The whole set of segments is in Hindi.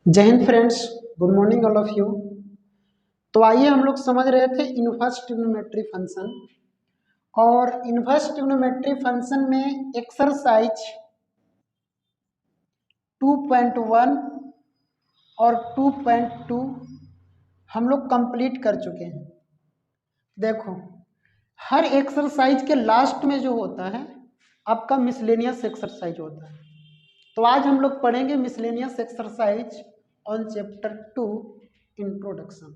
जय Hind friends, good morning all of you. तो आइए हम लोग समझ रहे थे इनवर्स ट्रिग्नोमेट्री फंक्शन। और इनवर्स ट्रिग्नोमेट्री फंक्शन में एक्सरसाइज 2.1 और 2.2 हम लोग कंप्लीट कर चुके हैं। देखो, हर एक्सरसाइज के लास्ट में जो होता है आपका मिसलेनियस एक्सरसाइज होता है। तो आज हम लोग पढ़ेंगे miscellaneous exercise on chapter 2 introduction.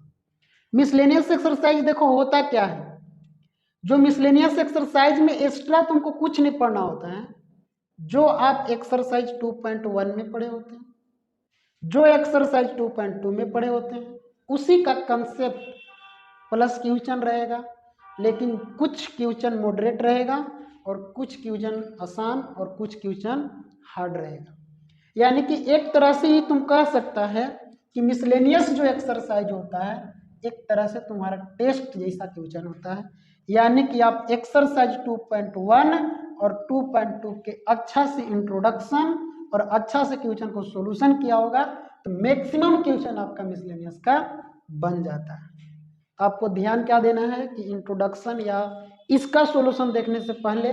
Miscellaneous exercise देखो होता क्या है। जो मिसलेनियस एक्सरसाइज में एक्स्ट्रा तुमको कुछ नहीं पढ़ना होता है, जो आप एक्सरसाइज 2.1 में पढ़े होते हैं, जो एक्सरसाइज 2.2 में पढ़े होते हैं, उसी का कंसेप्ट प्लस क्वेश्चन रहेगा। लेकिन कुछ क्वेश्चन मॉडरेट रहेगा और कुछ क्वेश्चन आसान और कुछ क्वेश्चन हार्ड रहेगा। यानी कि एक तरह से ही तुम कह सकता है कि मिसलेनियस जो एक्सरसाइज होता है एक तरह से तुम्हारा टेस्ट जैसा क्वेश्चन होता है। यानी कि आप एक्सरसाइज 2.1 और 2.2 के अच्छा से इंट्रोडक्शन और अच्छा से क्वेश्चन को सॉल्यूशन किया होगा तो मैक्सिमम क्वेश्चन आपका मिसलेनियस का बन जाता है। तो आपको ध्यान क्या देना है कि इंट्रोडक्शन या इसका सॉल्यूशन देखने से पहले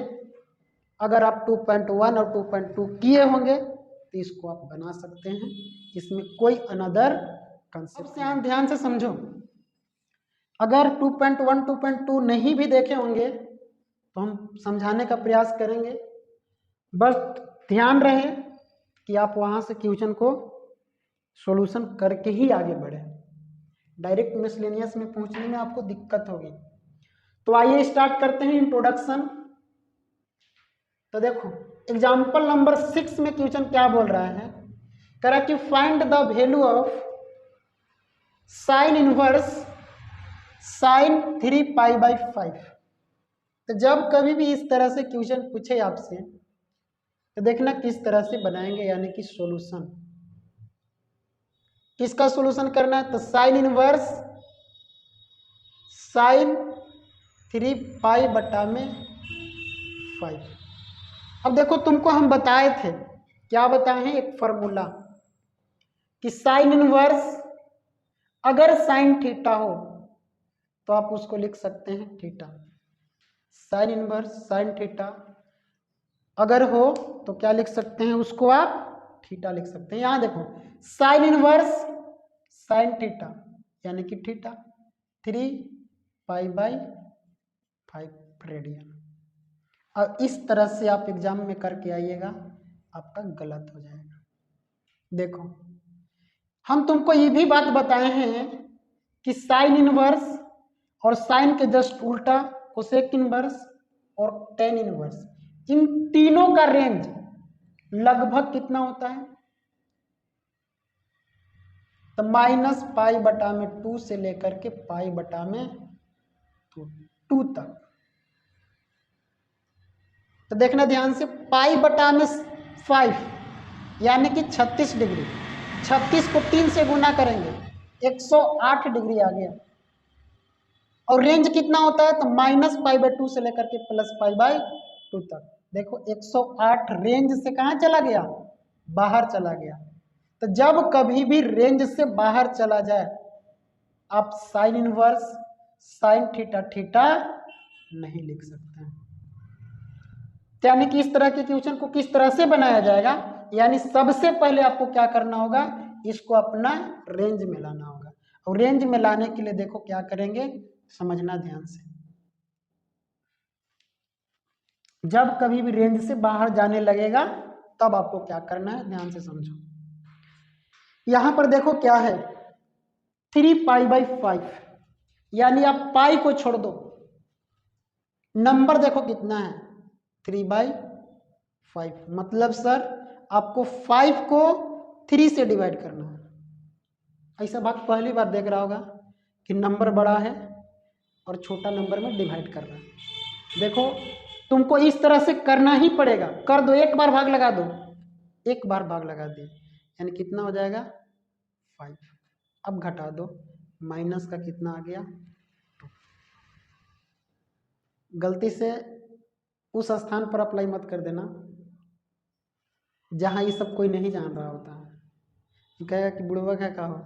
अगर आप 2.1 और 2.2 किए होंगे तो इसको आप बना सकते हैं। इसमें कोई अनदर कंसेप्ट नहीं। ध्यान से समझो, अगर 2.1 2.2 नहीं भी देखे होंगे तो हम समझाने का प्रयास करेंगे। बस ध्यान रहे कि आप वहां से क्वेश्चन को सॉल्यूशन करके ही आगे बढ़े। डायरेक्ट मिसलेनियस में पहुंचने में आपको दिक्कत होगी। तो आइए स्टार्ट करते हैं इंट्रोडक्शन। तो देखो, एग्जाम्पल नंबर 6 में क्वेश्चन क्या बोल रहा है, कह रहा कि find the value of sine inverse sine 3π/5। तो जब कभी भी इस तरह से क्वेश्चन पूछे आपसे तो देखना किस तरह से बनाएंगे, यानी कि सॉल्यूशन। किसका सॉल्यूशन करना है, तो साइन इनवर्स साइन 3π/5। अब देखो, तुमको हम बताए थे, क्या बताए हैं, एक फॉर्मूला कि साइन इनवर्स अगर साइन थीटा हो तो आप उसको लिख सकते हैं theta. Sign inverse sine theta अगर हो तो क्या लिख सकते हैं, उसको आप थीटा लिख सकते हैं। यहां देखो, साइन इनवर्स साइन थीटा यानी कि थीटा 3π/5 रेडियन। और इस तरह से आप एग्जाम में करके आइएगा, आपका गलत हो जाएगा। देखो, हम तुमको ये भी बात बताए हैं कि साइन इनवर्स और साइन के जस्ट उल्टा कोसेक इनवर्स और टेन इनवर्स, इन तीनों का रेंज लगभग कितना होता है, तो -π/2 से लेकर के π/2 तक। तो देखना ध्यान से, π/5 यानी कि 36 डिग्री, 36 को 3 से गुना करेंगे 108 डिग्री आ गया। और रेंज कितना होता है, तो -π/2 से लेकर के +π/2 तक। देखो 108 रेंज से कहाँ चला गया, बाहर चला गया। तो जब कभी भी रेंज से बाहर चला जाए आप sign inverse sine theta theta नहीं लिख सकते हैं। यानी कि इस तरह के क्वेश्चन को किस तरह से बनाया जाएगा, यानी सबसे पहले आपको क्या करना होगा, इसको अपना रेंज में लाना होगा। और रेंज में लाने के लिए देखो क्या करेंगे, समझना ध्यान से। जब कभी भी रेंज से बाहर जाने लगेगा तब आपको क्या करना है, ध्यान से समझो। यहां पर देखो क्या है, 3π/5 यानी आप पाई को छोड़ दो, नंबर देखो कितना है 3/5। मतलब सर आपको 5 को 3 से डिवाइड करना है। ऐसा बात पहली बार देख रहा होगा कि नंबर बड़ा है और छोटा नंबर में डिवाइड कर रहा है। देखो, तुमको इस तरह से करना ही पड़ेगा। कर दो, एक बार भाग लगा दो, एक बार भाग लगा दिए, यानी कितना हो जाएगा 5। अब घटा दो, माइनस का कितना आ गया 2। गलती से उस स्थान पर अप्लाई मत कर देना जहां ये सब कोई नहीं जान रहा होता है। कहेगा कि बुड़बक है कहो।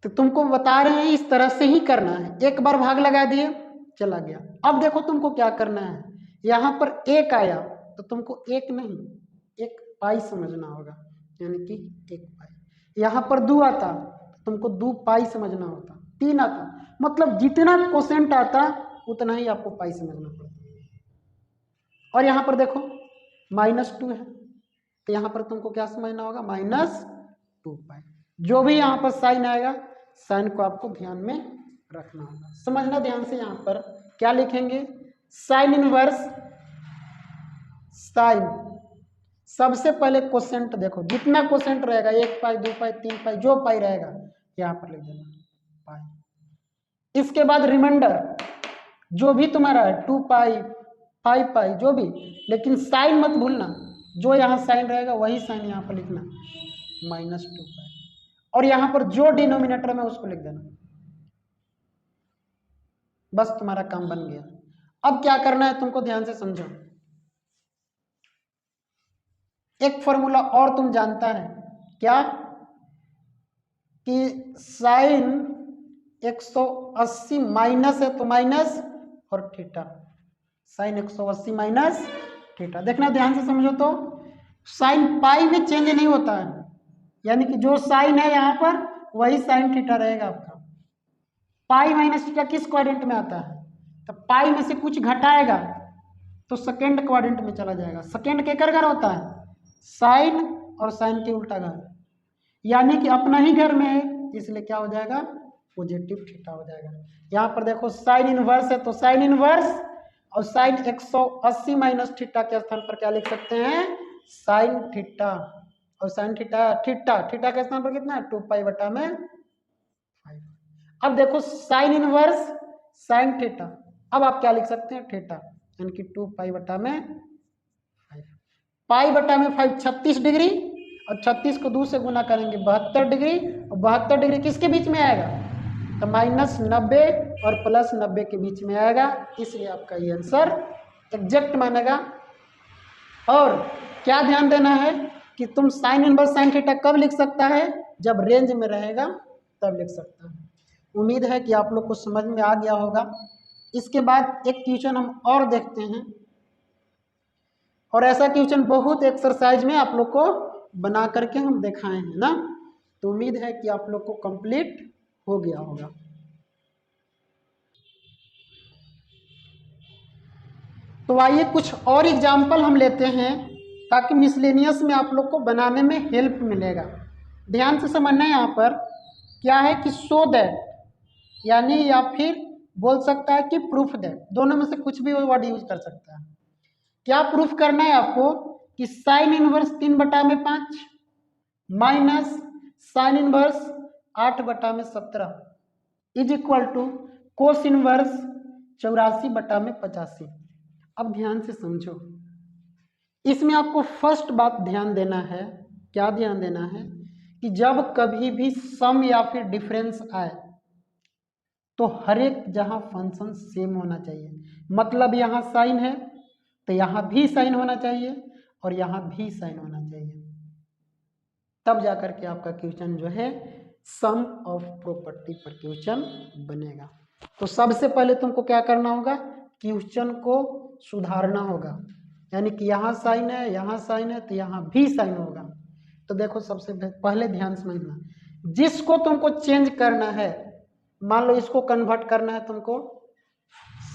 तो तुमको बता रहे हैं इस तरह से ही करना है। एक बार भाग लगा दिए, चला गया। अब देखो तुमको क्या करना है, यहाँ पर एक आया तो तुमको एक नहीं, एक पाई समझना होगा, यानी कि एक पाई। यहाँ पर 2 आता तो तुमको 2 पाई समझना होता। 3 आता, मतलब जितना कोसेंट आता उतना ही आपको पाई समझना पड़ता। और यहाँ पर देखो -2 है, तो यहाँ पर तुमको क्या समझना होगा, -2 पाई। जो भी यहाँ पर साइन आएगा, साइन को आपको ध्यान में रखना होगा। समझना ध्यान से, यहाँ पर क्या लिखेंगे, साइन इनवर्स साइन। सबसे पहले कोसेंट देखो, जितना कोसेंट रहेगा 1 पाई 2 पाई 3 पाई, जो पाई रहेगा यहाँ पर लिख देना पाई। इसके बाद रिमाइंडर जो भी तुम्हारा है 2 पाई 5 पाई जो भी, लेकिन साइन मत भूलना, जो यहाँ साइन रहेगा वही साइन यहाँ पर लिखना, -2 पाई। और यहाँ पर जो डिनोमिनेटर में उसको लिख देना, बस तुम्हारा काम बन गया। अब क्या करना है तुमको ध्यान से समझो। एक फॉर्मूला और तुम जानता है क्या, कि साइन 180 माइनस है तो माइनस और थीटा, साइन 180 माइनस थीटा। देखना ध्यान से समझो, तो साइन पाई में चेंज नहीं होता है, यानी कि जो साइन है यहाँ पर वही साइन थीटा रहेगा आपका। पाई माइनस थीटा किस क्वाड्रेंट में आता है, तो पाई में से कुछ घटाएगा तो सेकेंड क्वाड्रेंट में चला जाएगा। सेकेंड के घर होता है साइन और साइन के उल्टा घर, यानी कि अपना ही घर में है, इसलिए क्या हो जाएगा, पॉजिटिव थीटा हो जाएगा। यहाँ पर देखो साइन इनवर्स है तो साइन इनवर्स, और साइन 180 माइनस थीटा के स्थान पर क्या लिख सकते हैं, साइन थीटा। और साइन थीटा थीटा थीटा के स्थान पर कितना है, 2 पाई बटा में 5। अब देखो साइन इनवर्स साइन थीटा, अब आप क्या लिख सकते हैं, थीटा, यानी कि 2 पाई बटा में 5। पाई बटा में 5 36 डिग्री, और 36 को 2 से गुना करेंगे 72 डिग्री, और 72 डिग्री किसके बीच में आएगा, तो -90 और +90 के बीच में आएगा, इसलिए आपका ये आंसर एग्जैक्ट मानेगा। और क्या ध्यान देना है कि तुम साइन इनवर्स साइन थीटा कब लिख सकता है, जब रेंज में रहेगा तब लिख सकता है। उम्मीद है कि आप लोग को समझ में आ गया होगा। इसके बाद एक क्वेश्चन हम और देखते हैं, और ऐसा क्वेश्चन बहुत एक्सरसाइज में आप लोग को बना करके हम दिखाए हैं ना, तो उम्मीद है कि आप लोग को कंप्लीट हो गया होगा। तो आइए कुछ और एग्जाम्पल हम लेते हैं, ताकि मिसलेनियस में आप लोग को बनाने में हेल्प मिलेगा। ध्यान से समझना है, यहाँ पर क्या है कि सो दैट, यानी या फिर बोल सकता है कि प्रूफ दैट, दोनों में से कुछ भी वर्ड यूज कर सकता है। क्या प्रूफ करना है आपको, कि sine inverse 3/5 minus sine inverse 8/17 is equal to cos inverse 84/85। अब ध्यान से समझो, इसमें आपको फर्स्ट बात ध्यान देना है, क्या ध्यान देना है, कि जब कभी भी सम या फिर डिफरेंस आए तो हर एक जहां फंक्शन सेम होना चाहिए। मतलब यहाँ साइन है तो यहाँ भी साइन होना चाहिए, और यहाँ भी साइन होना चाहिए, तब जाकर के आपका क्वेश्चन जो है सम ऑफ प्रॉपर्टी पर क्वेश्चन बनेगा। तो सबसे पहले तुमको क्या करना होगा, क्वेश्चन को सुधारना होगा, यानी कि यहाँ साइन है यहाँ साइन है तो यहाँ भी साइन होगा। तो देखो सबसे पहले ध्यान समझना, जिसको तुमको चेंज करना है, मान लो इसको कन्वर्ट करना है तुमको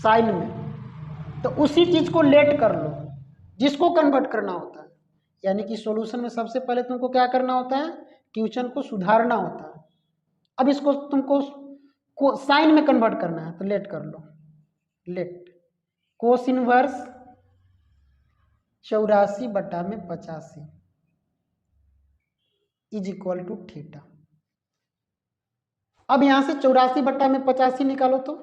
साइन में, तो उसी चीज को लेट कर लो जिसको कन्वर्ट करना होता है। यानी कि सॉल्यूशन में सबसे पहले तुमको क्या करना होता है, क्वेश्चन को सुधारना होता है। अब इसको तुमको साइन में कन्वर्ट करना है तो लेट कर लो, let cos inverse 84/85 is equal to theta. अब यहां से 84/85 निकालो, तो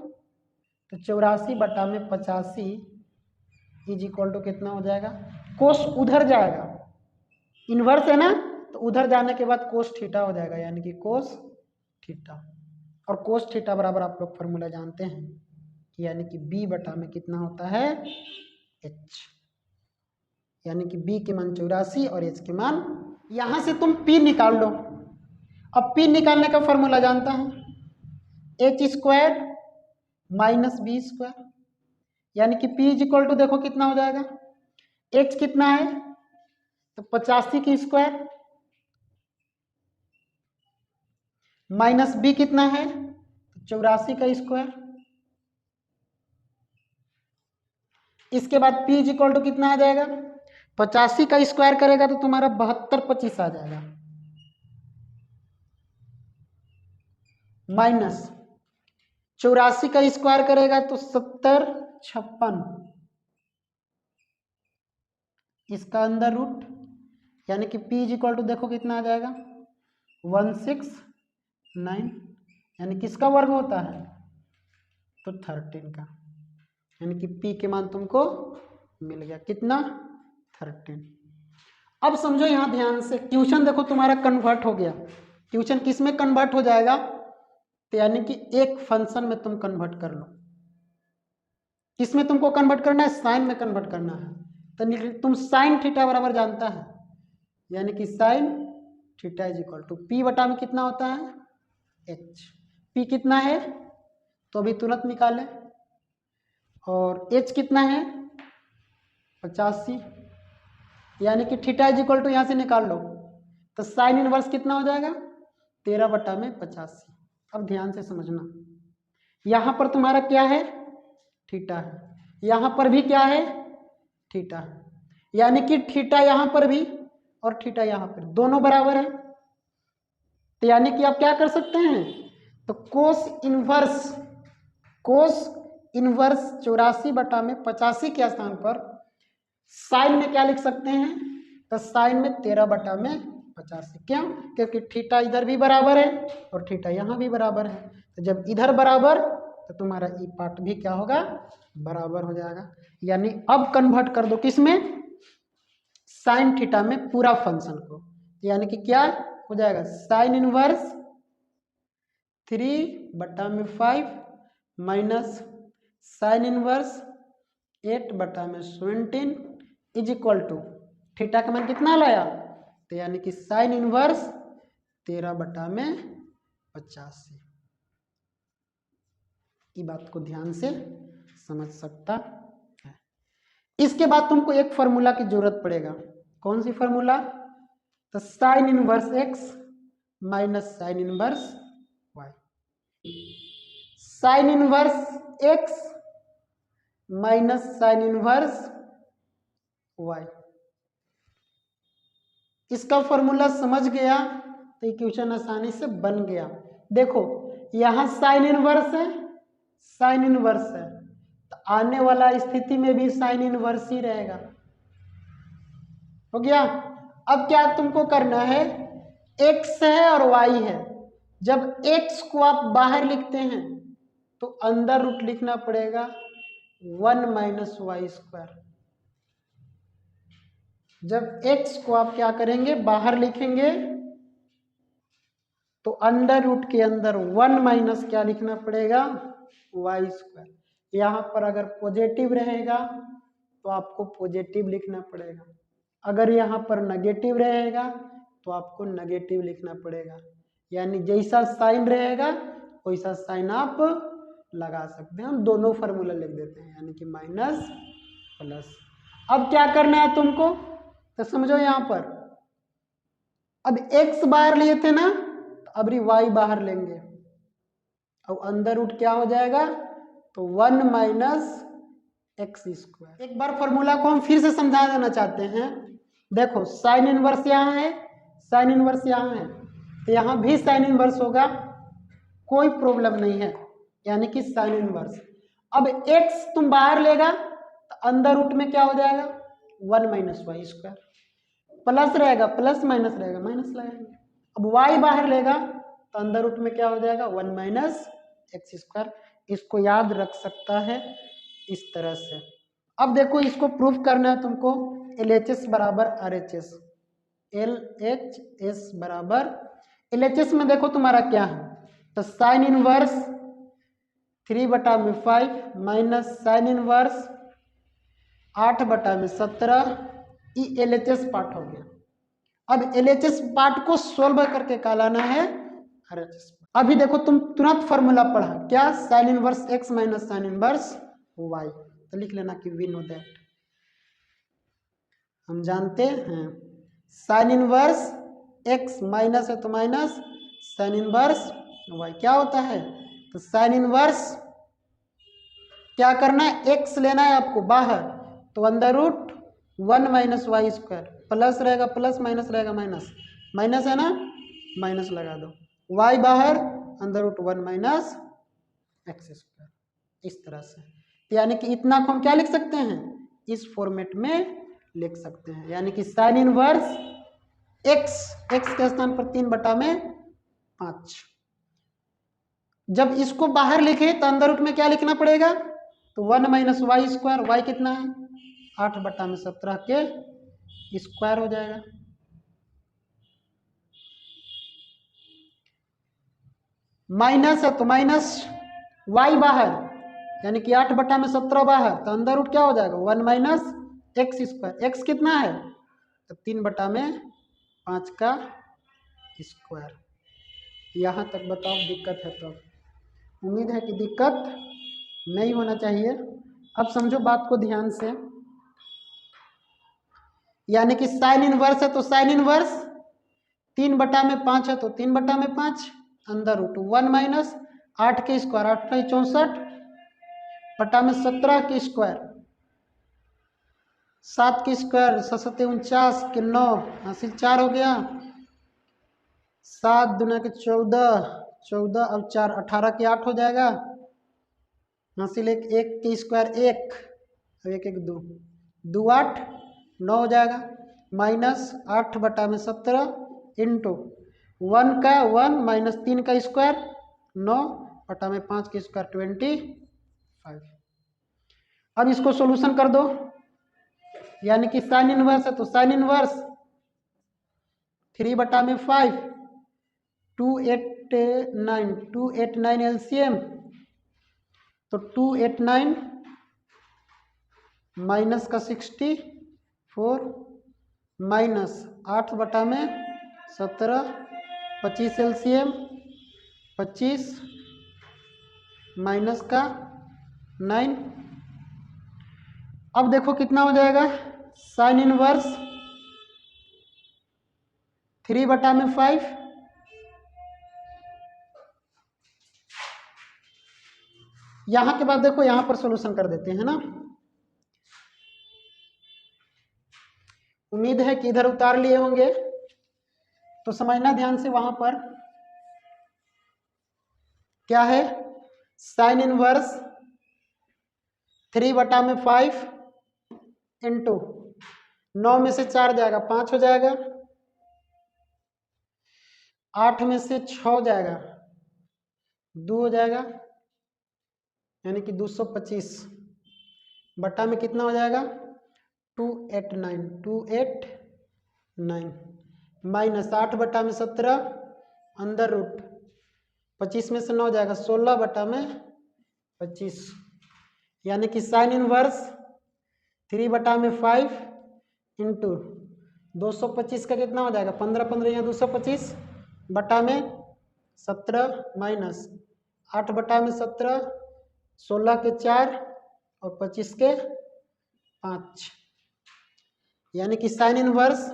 84/85 इज इक्वल टू कितना हो जाएगा, कोस उधर जाएगा, इनवर्स है ना, तो उधर जाने के बाद कोस थीटा हो जाएगा, यानी कि कोस थीटा। और कोस थीटा बराबर आप लोग फॉर्मूला जानते हैं, यानी कि b बटा में कितना होता है h, यानी कि b के मान 84 और h के मान यहां से तुम P निकाल लो। अब P निकालने का फॉर्मूला जानता है, h² माइनस b², यानी कि P इज इक्वल टू देखो कितना हो जाएगा, h कितना है तो 85 की स्क्वायर माइनस b कितना है 84 का स्क्वायर। इसके बाद P इज इक्वल टू कितना आ जाएगा, 85 का स्क्वायर करेगा तो तुम्हारा 72/25 आ जाएगा, माइनस 84 का स्क्वायर करेगा तो 70/56, इसका अंदर रूट, यानी कि P इज इक्वल टू देखो कितना आ जाएगा 169, यानी किसका वर्ग होता है तो 13 का, यानी कि P के मान तुमको मिल गया कितना 13। अब समझो यहां ध्यान से, ट्यूशन देखो तुम्हारा कन्वर्ट हो गया, ट्यूशन किस में कन्वर्ट हो जाएगा तो यानी कि एक फंक्शन में तुम कन्वर्ट कर लो। किस में तुमको कन्वर्ट करना है, साइन में कन्वर्ट करना है। तो तुम साइन थीटा बराबर जानता है, यानी कि sine theta is equal to P बटा में कितना होता है h। P कितना है तो अभी तुरंत निकालें, और h कितना है 85, यानी कि थीटा इज इक्वल टू यहां से निकाल लो तो साइन इनवर्स कितना हो जाएगा 13/85। अब ध्यान से समझना, यहां पर तुम्हारा क्या है थीटा है, यहां पर भी क्या है थीटा है, यानी कि थीटा यहां पर भी और थीटा यहां पर दोनों बराबर है। तो यानी कि आप क्या कर सकते हैं, तो कोस इनवर्स 84/85 के स्थान पर साइन में क्या लिख सकते हैं, तो साइन में 13/85। क्यों, क्योंकि थीटा इधर भी बराबर है और थीटा यहाँ भी बराबर है, तो जब इधर बराबर तो तुम्हारा ई पार्ट भी क्या होगा बराबर हो जाएगा। यानी अब कन्वर्ट कर दो किस में, साइन थीटा में पूरा फंक्शन को, यानी कि क्या हो जाएगा sine inverse 3/5 minus sine inverse 8/17 is equal to theta का मान कितना लाया, तो यानी कि साइन इनवर्स 13/85। ये बात को ध्यान से समझ सकता है। इसके बाद तुमको एक फॉर्मूला की जरूरत पड़ेगा, कौन सी फॉर्मूला, तो sine inverse x minus sine inverse y। Sine inverse x minus sine inverse y, इसका फॉर्मूला समझ गया तो इक्वेशन आसानी से बन गया। देखो यहां साइन इनवर्स है, साइन इनवर्स है, तो आने वाला स्थिति में भी साइन इनवर्स ही रहेगा, हो गया। अब क्या तुमको करना है, x है और y है, जब x को आप बाहर लिखते हैं तो अंदर रूट लिखना पड़ेगा 1 माइनस वाई स्क्वायर। जब x को आप क्या करेंगे बाहर लिखेंगे तो अंदर रूट के अंदर 1 माइनस क्या लिखना पड़ेगा वाई स्क्वायर। यहाँ पर अगर पॉजिटिव रहेगा तो आपको पॉजिटिव लिखना पड़ेगा, अगर यहाँ पर नेगेटिव रहेगा तो आपको नेगेटिव लिखना पड़ेगा, यानी जैसा साइन रहेगा वैसा साइन आप लगा सकते हैं। हम दोनों फार्मूला लिख देते हैं, यानी कि माइनस प्लस। अब क्या करना है तुमको, तो समझो यहाँ पर अब x बाहर लिए थे ना, तो अब y बाहर लेंगे, अब अंदर रूट क्या हो जाएगा तो 1 माइनस एक्स स्क्वायर। एक बार फॉर्मूला को हम फिर से समझा देना चाहते हैं। देखो साइन इनवर्स यहाँ है, साइन इनवर्स यहाँ है, तो यहाँ भी साइन इनवर्स होगा, कोई प्रॉब्लम नहीं है, यानी कि साइन इनवर्स। अब x तुम बाहर लेगा तो अंदर रूट में क्या हो जाएगा 1 माइनस वाई स्क्वायर, प्लस रहेगा प्लस, माइनस रहेगा माइनस लगाएंगे। अब y बाहर लेगा तो अंदर रूट में क्या हो जाएगा 1 माइनस एक्स स्क्वायर। इसको याद रख सकता है इस तरह से। अब देखो इसको प्रूफ करना है तुमको, LHS बराबर RHS, LHS बराबर LHS में देखो तुम्हारा क्या है, तो sign inverse 3/5 minus sine inverse 8/17, ये LHS पार्ट हो गया। अब LHS पार्ट को सोल्व करके क्या लाना है, RHS। अभी देखो तुम तुरंत फॉर्मूला पढ़ा क्या, sine inverse x minus sine inverse y, तो लिख लेना कि वी नो दैट, हम जानते हैं साइन इनवर्स x माइनस है तो माइनस साइन इनवर्स y क्या होता है, तो साइन इनवर्स क्या करना है, x लेना है आपको बाहर, तो under root 1 minus Y square, plus रहेगा प्लस, माइनस रहेगा माइनस, माइनस है ना, माइनस लगा दो, y बाहर under root 1 minus X square, इस तरह से। यानी कि इतना को हम क्या लिख सकते हैं, इस फॉर्मेट में लिख सकते हैं, यानी कि साइन इनवर्स x के स्थान पर 3/5। जब इसको बाहर लिखे तो अंदर रूट में क्या लिखना पड़ेगा, तो 1 माइनस वाई स्क्वायर, वाई कितना है 8/17 के स्क्वायर हो जाएगा, माइनस है तो माइनस वाई बाहर, यानी कि 8/17 बाहर, तो अंदर रूट क्या हो जाएगा 1 माइनस एक्स स्क्वायर, एक्स कितना है तो 3/5 का स्क्वायर। यहाँ तक बताओ दिक्कत है तो, उम्मीद है कि दिक्कत नहीं होना चाहिए। अब समझो बात को ध्यान से, यानी कि साइन इनवर्स है तो साइन इनवर्स 3/5 है तो 3/5, अंदर रूट 1 माइनस 8 के स्क्वायर, 8 का 64/17 के स्क्वायर, 7 के स्क्वायर 7 49 के 9 हासिल 4 हो गया, 7 दूना के 14, 14 अब 4 18 के 8 हो जाएगा, हासिल 1 के स्क्वायर 1, अब 1 1 2 2 8 9 हो जाएगा, माइनस 8/17 इंटू 1 का 1 माइनस 3 का स्क्वायर 9/5 के स्क्वायर 25। अब इसको सॉल्यूशन कर दो, यानी कि साइन इनवर्स है तो साइन इनवर्स 3/5 289 एलसीएम, तो 289 माइनस का 64 माइनस 8/17 25 एलसीएम 25 माइनस का 9। अब देखो कितना हो जाएगा, साइन इनवर्स 3/5 यहाँ के बाद देखो यहाँ पर सॉल्यूशन कर देते हैं ना, उम्मीद है कि इधर उतार लिए होंगे, तो समझना ध्यान से, वहां पर क्या है, साइन इनवर्स 3/5 इंटू 9 में से 4 जाएगा 5 हो जाएगा, 8 में से 6 जाएगा 2 हो जाएगा, यानी कि 225 बटा में कितना हो जाएगा 289 माइनस 8/17 अंदर रूट 25 में से 9 जाएगा 16/25, यानी कि साइन इनवर्स 3/5 इंटू 225 का कितना हो जाएगा 15 15 यहाँ 225 बटा में 17 माइनस 8/17 16 के 4 और 25 के 5, यानी कि साइन इनवर्स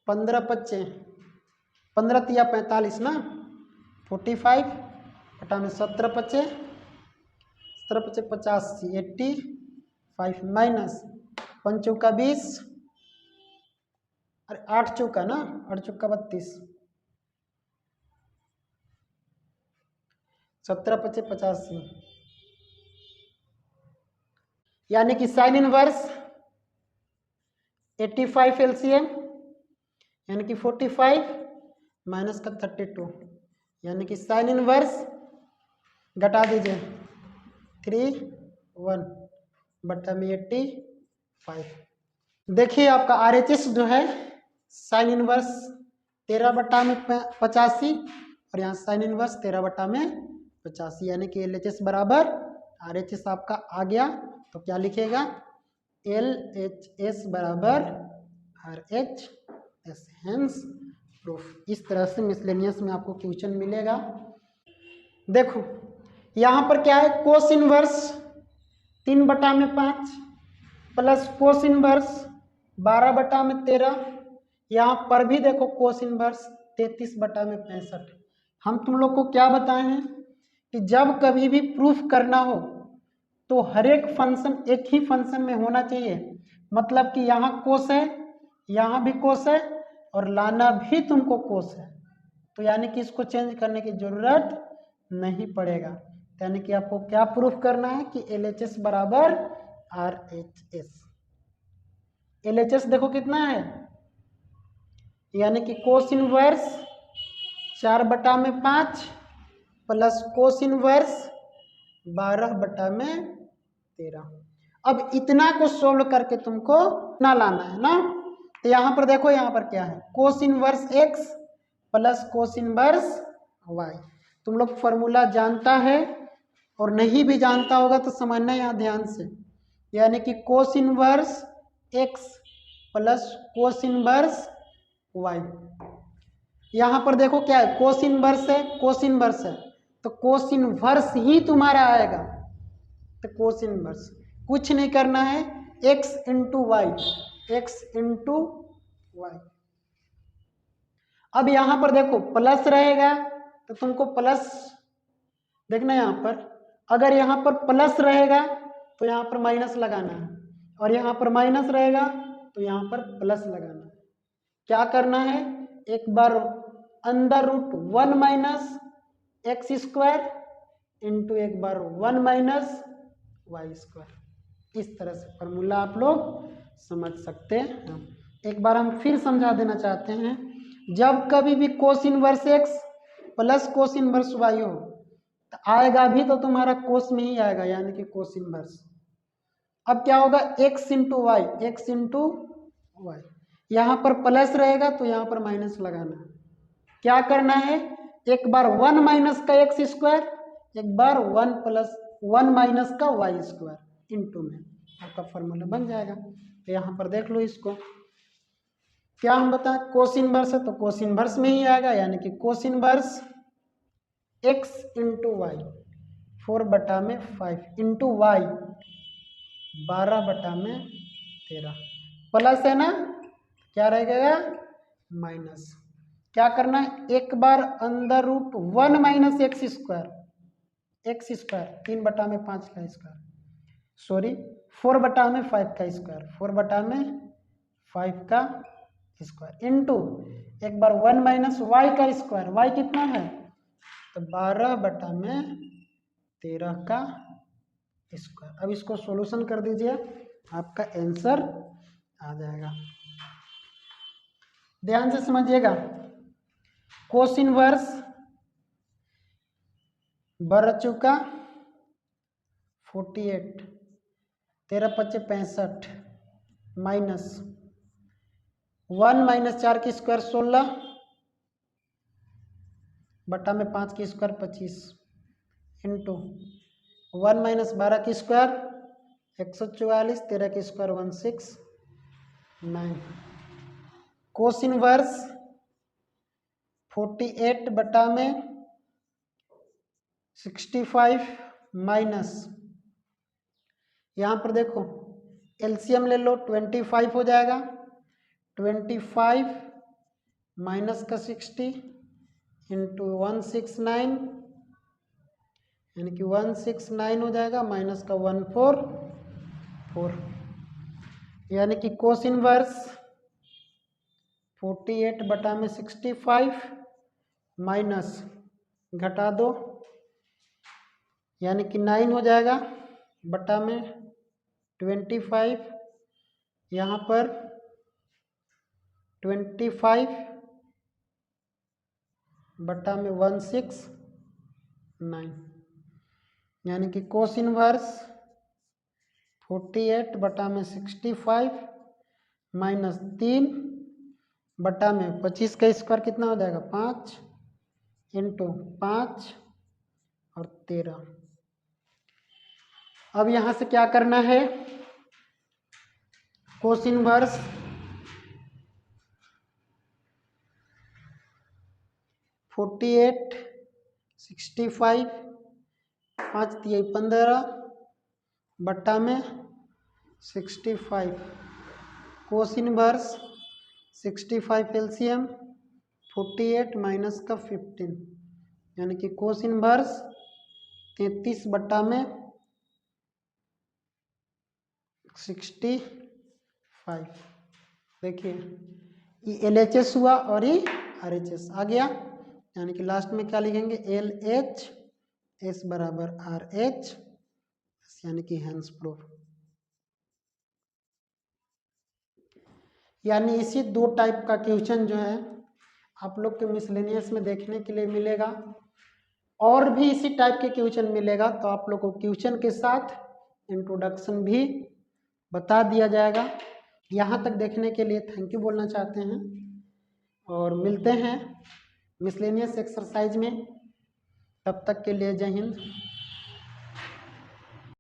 15 तिया 45 ना 45 बटा में 17 पचे 85 85 माइनस 5 चौका 20 अरे 8 चौका ना 8 चौका 32 17 पचे 85, यानी कि साइन इनवर्स 85 एलसीएम यानी कि 45 माइनस का 32, यानी कि साइन इनवर्स घटा दीजिए 3 1 बटा में 85। देखिए आपका आरएचएस जो है साइन इनवर्स 13/85 और यहाँ साइन इनवर्स 13/85, यानी कि एलएचएस बराबर आरएचएस आपका आ गया। तो क्या लिखेगा, एलएचएस बराबर RHS हेंस प्रूफ। इस तरह से मिसलेनियस में आपको क्वेश्चन मिलेगा। देखो यहाँ पर क्या है, cos inverse 3/5 plus cos inverse 12/13। यहाँ पर भी देखो कोस इनवर्स 33/65। हम तुम लोग को क्या बताए हैं कि जब कभी भी प्रूफ करना हो तो हर एक फंक्शन एक ही फंक्शन में होना चाहिए। मतलब कि यहाँ कोस है, यहाँ भी कोस है, और लाना भी तुमको कोस है, तो यानी कि इसको चेंज करने की जरूरत नहीं पड़ेगा। यानी कि आपको क्या प्रूफ करना है कि LHS बराबर RHS। LHS देखो कितना है, यानी कि cos inverse 4/5 plus cos inverse 12/13। अब इतना को सोल्व करके तुमको ना लाना है ना। तो यहाँ पर देखो, यहाँ पर क्या है, कोस inverse x plus cos inverse y। तुम लोग फॉर्मूला जानता है, और नहीं भी जानता होगा तो समझना यहाँ ध्यान से। यानी कि cos inverse x plus cos inverse y। यहाँ पर देखो क्या है, कोस इनवर्स है, कोस इनवर्स है, तो कोस इनवर्स ही तुम्हारा आएगा। तो कोस इनवर्स कुछ नहीं करना है, x into Y, X into Y. अब यहाँ पर देखो प्लस रहेगा तो तुमको प्लस देखना, यहाँ पर अगर यहाँ पर प्लस रहेगा तो यहाँ पर माइनस लगाना है, और यहाँ पर माइनस रहेगा तो यहाँ पर प्लस लगाना है। क्या करना है, एक बार under root 1 minus X square into एक बार 1 माइनस वाई स्क्वायर। इस तरह से फॉर्मूला आप लोग समझ सकते हैं। एक बार हम फिर समझा देना चाहते हैं, जब कभी भी cos inverse X plus cos inverse Y हो तो आएगा भी तो तुम्हारा कोस में ही आएगा, यानी कि कोस इनवर्स। अब क्या होगा, X into Y, X into Y. यहाँ पर प्लस रहेगा तो यहाँ पर माइनस लगाना है। क्या करना है, एक बार 1 माइनस का एक्स स्क्वायर, एक बार 1 प्लस 1 माइनस का वाई स्क्वायर इंटू में आपका फॉर्मूला बन जाएगा। तो यहाँ पर देख लो इसको, क्या हम बताएं, कोस इनवर्स है तो कोस इनवर्स में ही आएगा, यानी कि cos inverse x into Y 4/5 into Y 12/13 plus है ना, क्या रहेगा माइनस। क्या करना है, एक बार अंदर रूट 1 माइनस एक्स स्क्वायर, 3/5 का स्क्वायर, सॉरी 4/5 का स्क्वायर, 4/5 का स्क्वायर इंटू एक बार 1 माइनस वाई का स्क्वायर, वाई कितना है तो 12/13 का स्क्वायर। अब इसको सॉल्यूशन कर दीजिए, आपका आंसर आ जाएगा। ध्यान से समझिएगा, कोस इनवर्स बढ़ चुका 48, 13×5 65 माइनस 1 माइनस 4 की स्क्वायर 16/5 की स्क्वायर 25 इंटू 1 माइनस 12 की स्क्वायर 144, 13 की स्क्वायर 169। कोस इनवर्स 48/65 माइनस, यहाँ पर देखो एलसीएम ले लो, 25 हो जाएगा, 25 माइनस का 60 इंटू 169, यानी कि 169 हो जाएगा, माइनस का 144, यानी कि कोस इनवर्स 48/65 माइनस घटा दो, यानी कि 9 हो जाएगा, बटा में 25, यहाँ पर 25 बटा में 169, यानी कि कोस इनवर्स 48/65 माइनस 3 बटा में 25 का स्क्वायर कितना हो जाएगा 5 इंटू 5 और 13। अब यहाँ से क्या करना है, कोस इनवर्स 48 65 5 तिया 15 बट्टा में 65 कोस इनवर्स 65 एलसीएम 48 माइनस का 15 यानी कि कोस इनवर्स 33 बट्टा में 65। देखिए ये LHS हुआ और ये RHS आ गया, यानी कि लास्ट में क्या लिखेंगे LHS बराबर RH, यानी कि हेंस प्रूफ। यानी इसी दो टाइप का क्वेश्चन जो है आप लोग के मिसलेनियस में देखने के लिए मिलेगा, और भी इसी टाइप के क्वेश्चन मिलेगा तो आप लोग को क्वेश्चन के साथ इंट्रोडक्शन भी बता दिया जाएगा। यहाँ तक देखने के लिए थैंक यू बोलना चाहते हैं और मिलते हैं मिसलेनियस एक्सरसाइज में। तब तक के लिए जय हिंद।